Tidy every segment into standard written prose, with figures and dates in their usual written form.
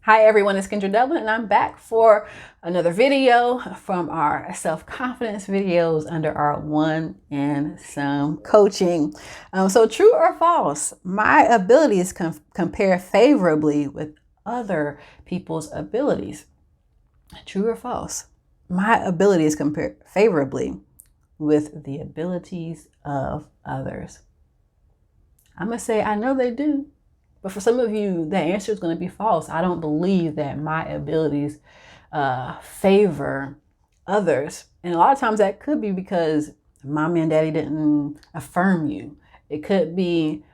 Hi everyone, it's Kendra Dublin and I'm back for another video from our self-confidence videos under our One and Some coaching. So true or false, my abilities compare favorably with other people's abilities. True or false, my abilities compare favorably with the abilities of others. I'm going to say I know they do. But for some of you, the answer is going to be false. I don't believe that my abilities favor others. And a lot of times that could be because mommy and daddy didn't affirm you. It could be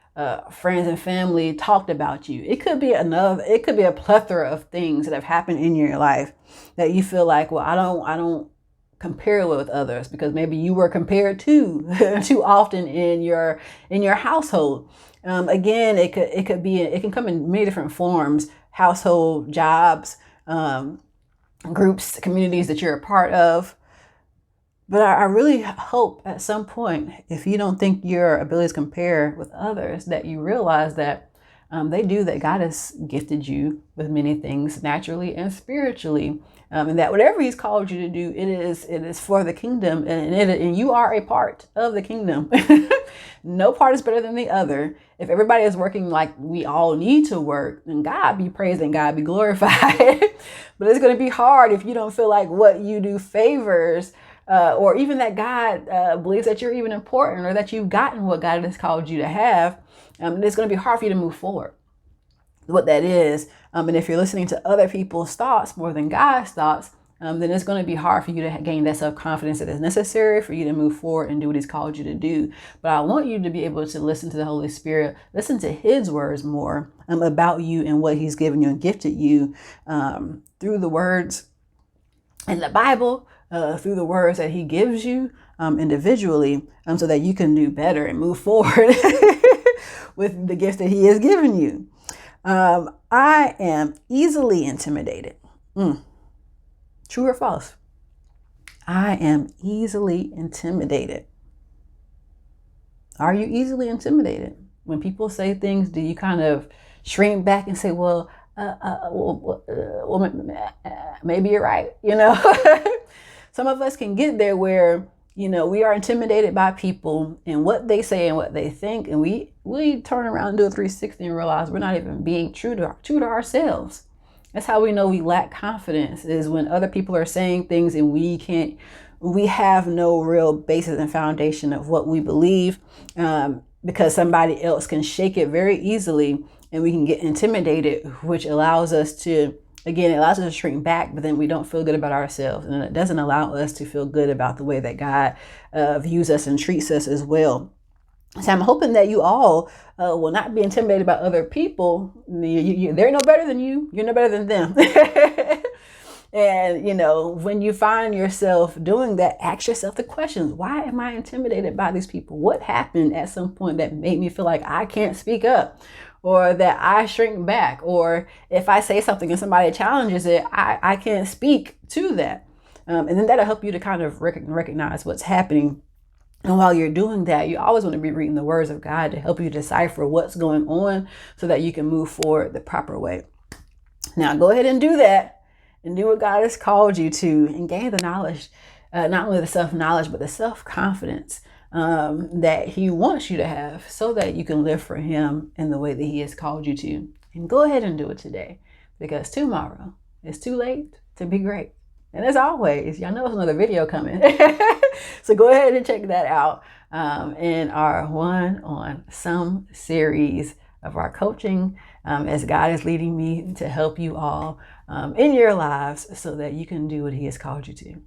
friends and family talked about you. It could be a plethora of things that have happened in your life that you feel like, well, I don't compare with others because maybe you were compared to too often in your household. Again, it can come in many different forms: household, jobs, groups, communities that you're a part of. But I really hope at some point, if you don't think your abilities compare with others, that you realize that they do, that God has gifted you with many things naturally and spiritually. And that whatever he's called you to do, it is for the kingdom, and you are a part of the kingdom. No part is better than the other. If everybody is working like we all need to work, then God be praised and God be glorified. But it's going to be hard if you don't feel like what you do favors or even that God believes that you're even important, or that you've gotten what God has called you to have. It's going to be hard for you to move forward. What that is. And if you're listening to other people's thoughts more than God's thoughts, then it's going to be hard for you to gain that self-confidence that is necessary for you to move forward and do what he's called you to do. But I want you to be able to listen to the Holy Spirit, listen to his words more about you and what he's given you and gifted you through the words in the Bible, through the words that he gives you individually, so that you can do better and move forward with the gifts that he has given you. I am easily intimidated. True or false? I am easily intimidated. Are you easily intimidated? When people say things, do you kind of shrink back and say, well, maybe you're right, you know? Some of us can get there where, you know, we are intimidated by people and what they say and what they think, and we turn around and do a 360 and realize we're not even being true to ourselves. That's how we know we lack confidence, is when other people are saying things and we have no real basis and foundation of what we believe, because somebody else can shake it very easily and we can get intimidated, which allows us to, again, it allows us to shrink back, but then we don't feel good about ourselves. And it doesn't allow us to feel good about the way that God views us and treats us as well. So I'm hoping that you all will not be intimidated by other people. They're no better than you. You're no better than them. And, you know, when you find yourself doing that, ask yourself the questions. Why am I intimidated by these people? What happened at some point that made me feel like I can't speak up, or that I shrink back? Or if I say something and somebody challenges it, I can't speak to that. And then that'll help you to kind of recognize what's happening. And while you're doing that, you always want to be reading the words of God to help you decipher what's going on so that you can move forward the proper way. Now, go ahead and do that and do what God has called you to, and gain the knowledge, not only the self-knowledge, but the self-confidence that he wants you to have, so that you can live for him in the way that he has called you to. And go ahead and do it today, because tomorrow it's too late to be great. And as always, y'all know there's another video coming. So go ahead and check that out in our One on Some series of our coaching, as God is leading me to help you all in your lives so that you can do what he has called you to.